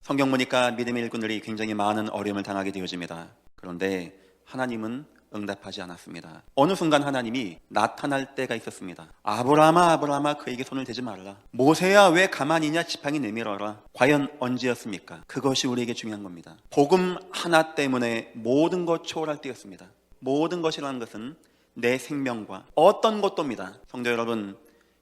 성경 보니까 믿음의 일꾼들이 굉장히 많은 어려움을 당하게 되어집니다. 그런데 하나님은 응답하지 않았습니다. 어느 순간 하나님이 나타날 때가 있었습니다. 아브라함아 아브라함아 그에게 손을 대지 말라. 모세야 왜 가만히 있냐 지팡이 내밀어라. 과연 언제였습니까? 그것이 우리에게 중요한 겁니다. 복음 하나 때문에 모든 것 초월할 때였습니다. 모든 것이라는 것은 내 생명과 어떤 것도입니다. 성도 여러분,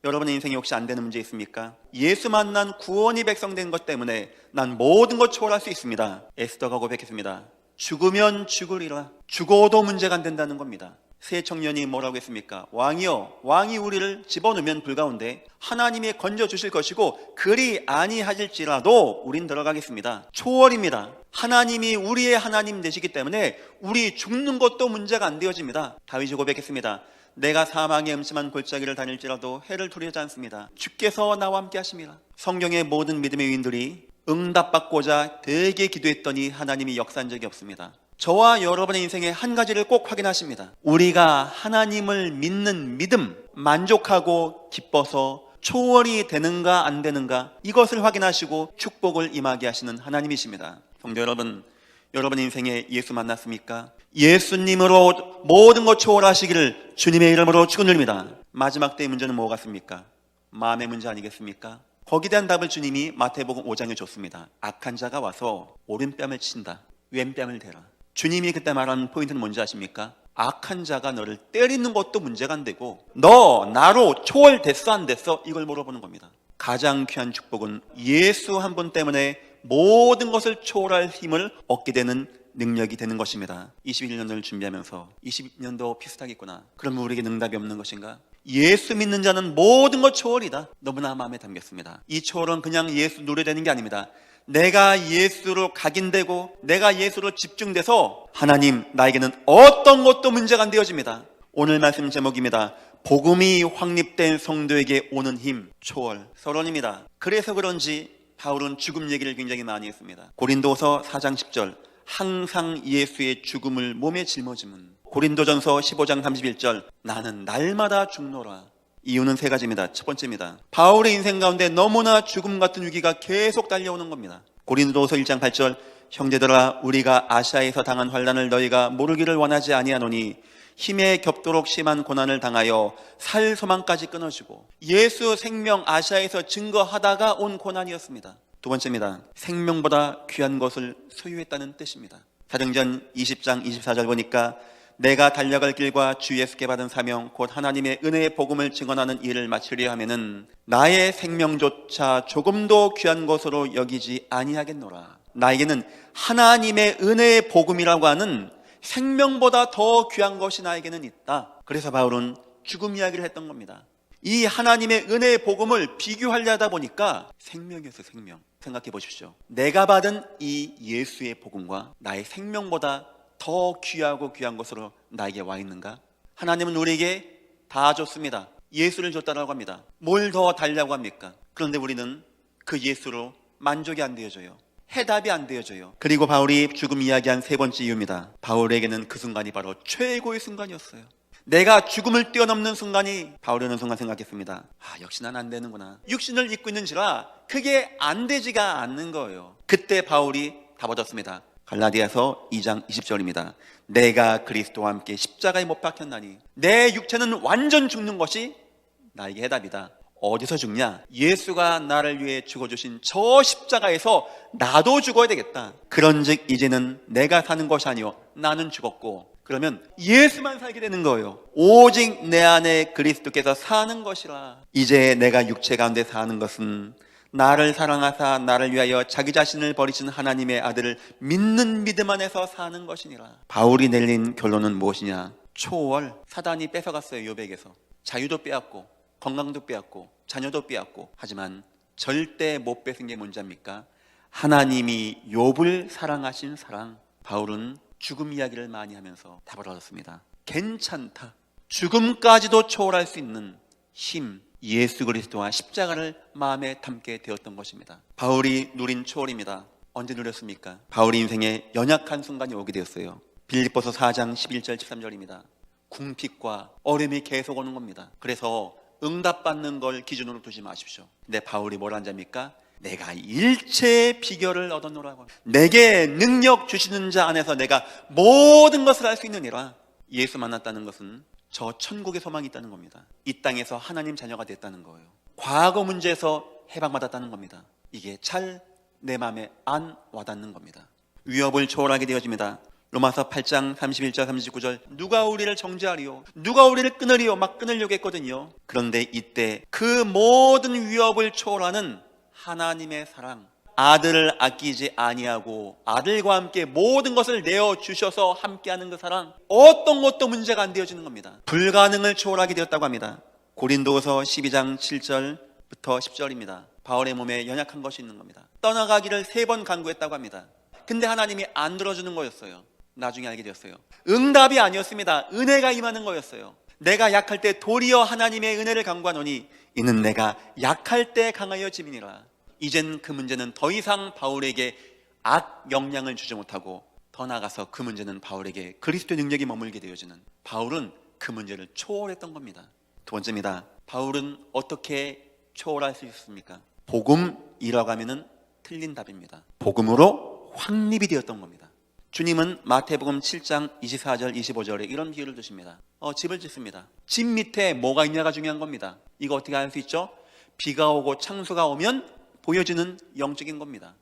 여러분의 인생에 혹시 안 되는 문제 있습니까? 예수 만난 구원이 백성된 것 때문에 난 모든 것 초월할 수 있습니다. 에스더가 고백했습니다. 죽으면 죽으리라. 죽어도 문제가 안 된다는 겁니다. 새 청년이 뭐라고 했습니까? 왕이여, 왕이 우리를 집어넣으면 불가운데 하나님이 건져주실 것이고 그리 아니하실지라도 우린 들어가겠습니다. 초월입니다. 하나님이 우리의 하나님 되시기 때문에 우리 죽는 것도 문제가 안 되어집니다. 다윗이 고백했습니다. 내가 사망의 음침한 골짜기를 다닐지라도 해를 두려워하지 않습니다. 주께서 나와 함께 하심이라. 성경의 모든 믿음의 위인들이 응답받고자 되게 기도했더니 하나님이 역사한 적이 없습니다. 저와 여러분의 인생에 한 가지를 꼭 확인하십니다. 우리가 하나님을 믿는 믿음, 만족하고 기뻐서 초월이 되는가 안 되는가, 이것을 확인하시고 축복을 임하게 하시는 하나님이십니다. 성도 여러분, 여러분 인생에 예수 만났습니까? 예수님으로 모든 것 초월하시기를 주님의 이름으로 축원드립니다. 마지막 때의 문제는 뭐가 같습니까? 마음의 문제 아니겠습니까? 거기에 대한 답을 주님이 마태복음 5장에 줬습니다. 악한 자가 와서 오른뺨을 친다, 왼뺨을 대라. 주님이 그때 말하는 포인트는 뭔지 아십니까? 악한 자가 너를 때리는 것도 문제가 안 되고 너 나로 초월됐어 안 됐어? 이걸 물어보는 겁니다. 가장 귀한 축복은 예수 한 분 때문에 모든 것을 초월할 힘을 얻게 되는 능력이 되는 것입니다. 21년도를 준비하면서 20년도 비슷하겠구나. 그러면 우리에게 응답이 없는 것인가? 예수 믿는 자는 모든 것 초월이다. 너무나 마음에 담겼습니다. 이 초월은 그냥 예수 노래되는 게 아닙니다. 내가 예수로 각인되고 내가 예수로 집중돼서 하나님 나에게는 어떤 것도 문제가 안 되어집니다. 오늘 말씀 제목입니다. 복음이 확립된 성도에게 오는 힘, 초월. 서론입니다. 그래서 그런지 바울은 죽음 얘기를 굉장히 많이 했습니다. 고린도서 4장 10절 항상 예수의 죽음을 몸에 짊어짐은, 고린도전서 15장 31절 나는 날마다 죽노라. 이유는 세 가지입니다. 첫 번째입니다. 바울의 인생 가운데 너무나 죽음 같은 위기가 계속 달려오는 겁니다. 고린도서 1장 8절 형제들아 우리가 아시아에서 당한 환난을 너희가 모르기를 원하지 아니하노니 힘에 겹도록 심한 고난을 당하여 살 소망까지 끊어지고, 예수 생명 아시아에서 증거하다가 온 고난이었습니다. 두 번째입니다. 생명보다 귀한 것을 소유했다는 뜻입니다. 사도행전 20장 24절 보니까 내가 달려갈 길과 주 예수께 받은 사명 곧 하나님의 은혜의 복음을 증언하는 일을 마치려 하면은 나의 생명조차 조금도 귀한 것으로 여기지 아니하겠노라. 나에게는 하나님의 은혜의 복음이라고 하는 생명보다 더 귀한 것이 나에게는 있다. 그래서 바울은 죽음 이야기를 했던 겁니다. 이 하나님의 은혜의 복음을 비교하려 하다 보니까 생명이었어요. 생명. 생각해 보십시오. 내가 받은 이 예수의 복음과 나의 생명보다 더 귀하고 귀한 것으로 나에게 와 있는가? 하나님은 우리에게 다 줬습니다. 예수를 줬다라고 합니다. 뭘 더 달라고 합니까? 그런데 우리는 그 예수로 만족이 안 되어져요. 해답이 안 되어져요. 그리고 바울이 죽음 이야기한 세 번째 이유입니다. 바울에게는 그 순간이 바로 최고의 순간이었어요. 내가 죽음을 뛰어넘는 순간이, 바울이 어느 순간 생각했습니다. 역시 난 안 되는구나. 육신을 입고 있는지라 그게 안 되지가 않는 거예요. 그때 바울이 답 얻었습니다. 갈라디아서 2장 20절입니다. 내가 그리스도와 함께 십자가에 못 박혔나니 내 육체는 완전 죽는 것이 나에게 해답이다. 어디서 죽냐? 예수가 나를 위해 죽어주신 저 십자가에서 나도 죽어야 되겠다. 그런즉 이제는 내가 사는 것이 아니요 나는 죽었고, 그러면 예수만 살게 되는 거예요. 오직 내 안에 그리스도께서 사는 것이라. 이제 내가 육체 가운데 사는 것은 나를 사랑하사 나를 위하여 자기 자신을 버리신 하나님의 아들을 믿는 믿음 안에서 사는 것이니라. 바울이 내린 결론은 무엇이냐? 초월. 사단이 뺏어갔어요. 욥에게서. 자유도 빼앗고 건강도 빼앗고 자녀도 빼앗고, 하지만 절대 못 뺏은 게 뭔지 압니까? 하나님이 욥을 사랑하신 사랑. 바울은 죽음 이야기를 많이 하면서 답을 얻었습니다. 괜찮다. 죽음까지도 초월할 수 있는 힘, 예수 그리스도와 십자가를 마음에 담게 되었던 것입니다. 바울이 누린 초월입니다. 언제 누렸습니까? 바울의 인생에 연약한 순간이 오게 되었어요. 빌립보서 4장 11절 13절입니다. 궁핍과 어려움이 계속 오는 겁니다. 그래서 응답받는 걸 기준으로 두지 마십시오. 근데 바울이 뭘 한답니까? 내가 일체의 비결을 얻었노라고. 내게 능력 주시는 자 안에서 내가 모든 것을 할 수 있느니라. 예수 만났다는 것은 저 천국의 소망이 있다는 겁니다. 이 땅에서 하나님 자녀가 됐다는 거예요. 과거 문제에서 해방받았다는 겁니다. 이게 잘 내 마음에 안 와닿는 겁니다. 위협을 초월하게 되어집니다. 로마서 8장 31절 39절 누가 우리를 정죄하리요, 누가 우리를 끊으리요, 막 끊으려고 했거든요. 그런데 이때 그 모든 위협을 초월하는 하나님의 사랑, 아들을 아끼지 아니하고 아들과 함께 모든 것을 내어주셔서 함께하는 그 사랑, 어떤 것도 문제가 안 되어지는 겁니다. 불가능을 초월하게 되었다고 합니다. 고린도서 12장 7절부터 10절입니다. 바울의 몸에 연약한 것이 있는 겁니다. 떠나가기를 3번 간구했다고 합니다. 근데 하나님이 안 들어주는 거였어요. 나중에 알게 되었어요. 응답이 아니었습니다. 은혜가 임하는 거였어요. 내가 약할 때 도리어 하나님의 은혜를 간구하노니 이는 내가 약할 때 강하여 짐이니라. 이젠 그 문제는 더 이상 바울에게 악 영향을 주지 못하고 더 나아가서 그 문제는 바울에게 그리스도의 능력이 머물게 되어지는, 바울은 그 문제를 초월했던 겁니다. 두 번째입니다. 바울은 어떻게 초월할 수 있습니까? 복음이라고 하면은 틀린 답입니다. 복음으로 확립이 되었던 겁니다. 주님은 마태복음 7장 24절 25절에 이런 비유를 두십니다. 집을 짓습니다. 집 밑에 뭐가 있냐가 중요한 겁니다. 이거 어떻게 알 수 있죠? 비가 오고 창수가 오면 보여지는 영적인 겁니다.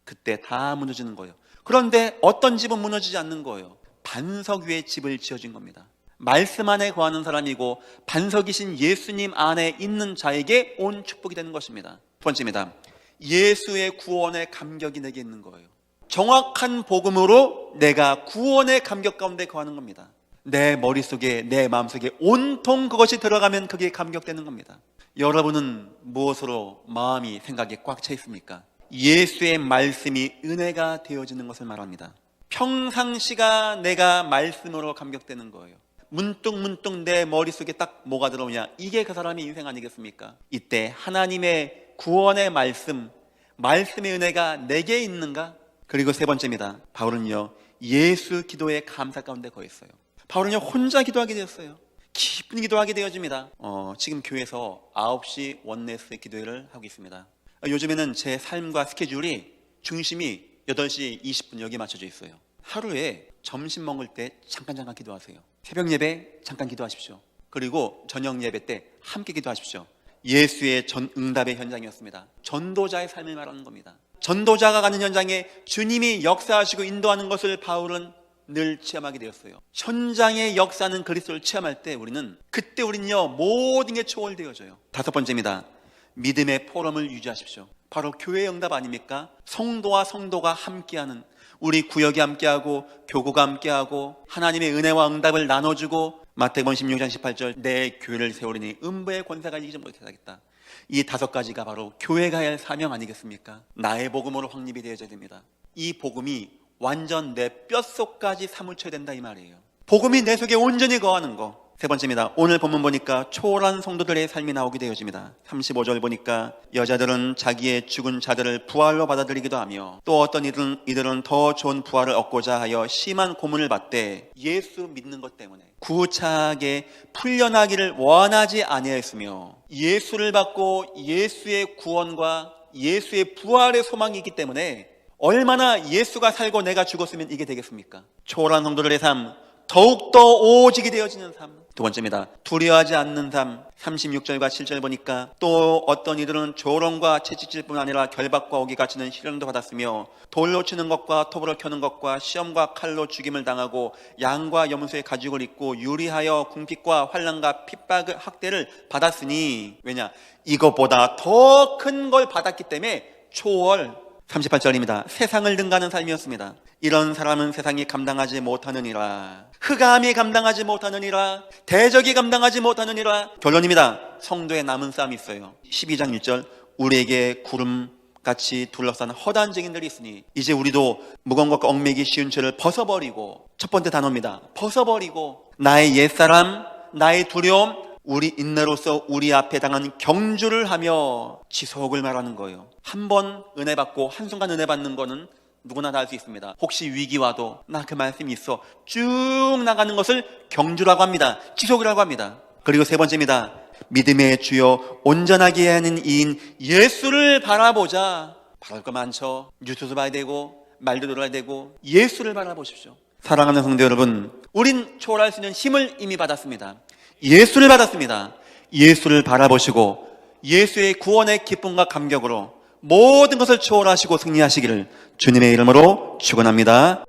그때 다 무너지는 거예요. 그런데 어떤 집은 무너지지 않는 거예요. 반석 위에 집을 지어진 겁니다. 말씀 안에 거하는 사람이고 반석이신 예수님 안에 있는 자에게 온 축복이 되는 것입니다. 두 번째입니다. 예수의 구원의 감격이 내게 있는 거예요. 정확한 복음으로 내가 구원의 감격 가운데 거하는 겁니다. 내 머릿속에, 내 마음속에 온통 그것이 들어가면 그게 감격되는 겁니다. 여러분은 무엇으로 마음이, 생각이 꽉 차 있습니까? 예수의 말씀이 은혜가 되어지는 것을 말합니다. 평상시가 내가 말씀으로 감격되는 거예요. 문득문득 내 머릿속에 딱 뭐가 들어오냐, 이게 그 사람의 인생 아니겠습니까? 이때 하나님의 구원의 말씀, 말씀의 은혜가 내게 있는가? 그리고 세 번째입니다. 바울은요, 예수 기도의 감사 가운데 거했어요. 바울은요, 혼자 기도하게 되었어요. 깊은 기도하게 되어집니다. 지금 교회에서 9시 원네스 기도회를 하고 있습니다. 요즘에는 제 삶과 스케줄이 중심이 8시 20분 여기에 맞춰져 있어요. 하루에 점심 먹을 때 잠깐 기도하세요. 새벽 예배 잠깐 기도하십시오. 그리고 저녁 예배 때 함께 기도하십시오. 예수의 응답의 현장이었습니다. 전도자의 삶을 말하는 겁니다. 전도자가 가는 현장에 주님이 역사하시고 인도하는 것을 바울은 늘 체험하게 되었어요. 현장의 역사는 그리스도를 체험할 때 그때 우리는요, 모든 게 초월되어져요. 다섯 번째입니다. 믿음의 포럼을 유지하십시오. 바로 교회의 응답 아닙니까? 성도와 성도가 함께하는, 우리 구역이 함께하고 교구가 함께하고 하나님의 은혜와 응답을 나눠주고, 마태복음 16장 18절 내 교회를 세우리니 음부의 권세가 이기지 못하게 하겠다. 이 5가지가 바로 교회가 할 사명 아니겠습니까? 나의 복음으로 확립이 되어져야 됩니다. 이 복음이 완전 내 뼛속까지 사무쳐야 된다, 이 말이에요. 복음이 내 속에 온전히 거하는 거. 세 번째입니다. 오늘 본문 보니까 초월한 성도들의 삶이 나오게 되어집니다. 35절 보니까 여자들은 자기의 죽은 자들을 부활로 받아들이기도 하며, 또 어떤 이들은 더 좋은 부활을 얻고자 하여 심한 고문을 받되 예수 믿는 것 때문에 구차하게 풀려나기를 원하지 아니하였으며, 예수를 받고 예수의 구원과 예수의 부활의 소망이 있기 때문에 얼마나 예수가 살고 내가 죽었으면 이게 되겠습니까? 초월한 성도들의 삶, 더욱더 오직이 되어지는 삶. 두 번째입니다. 두려워하지 않는 삶. 36절과 7절 보니까 또 어떤 이들은 조롱과 채찍질뿐 아니라 결박과 옥에 갇히는 시련도 받았으며, 돌로 치는 것과 톱으로 켜는 것과 시험과 칼로 죽임을 당하고 양과 염소의 가죽을 입고 유리하여 궁핍과 환난과 핍박을 학대를 받았으니, 왜냐? 이것보다 더 큰 걸 받았기 때문에 초월. 38절입니다. 세상을 능가하는 삶이었습니다. 이런 사람은 세상이 감당하지 못하느니라. 흑암이 감당하지 못하느니라. 대적이 감당하지 못하느니라. 결론입니다. 성도의 남은 싸움이 있어요. 12장 1절 우리에게 구름같이 둘러싼 허다한 증인들이 있으니 이제 우리도 무거운 것과 얽매기 쉬운 죄를 벗어버리고, 첫 번째 단어입니다. 벗어버리고 나의 옛사람, 나의 두려움, 우리 인내로서 우리 앞에 당한 경주를 하며 지속을 말하는 거예요. 한 번 은혜 받고 한순간 은혜 받는 거는 누구나 다 할 수 있습니다. 혹시 위기 와도 나 그 말씀이 있어 쭉 나가는 것을 경주라고 합니다. 지속이라고 합니다. 그리고 세 번째입니다. 믿음의 주요 온전하게 하는 이인 예수를 바라보자. 바랄 거 많죠. 뉴스도 봐야 되고 말도 들어야 되고 예수를 바라보십시오. 사랑하는 성도 여러분, 우린 초월할 수 있는 힘을 이미 받았습니다. 예수를 받았습니다. 예수를 바라보시고 예수의 구원의 기쁨과 감격으로 모든 것을 초월하시고 승리하시기를 주님의 이름으로 축원합니다.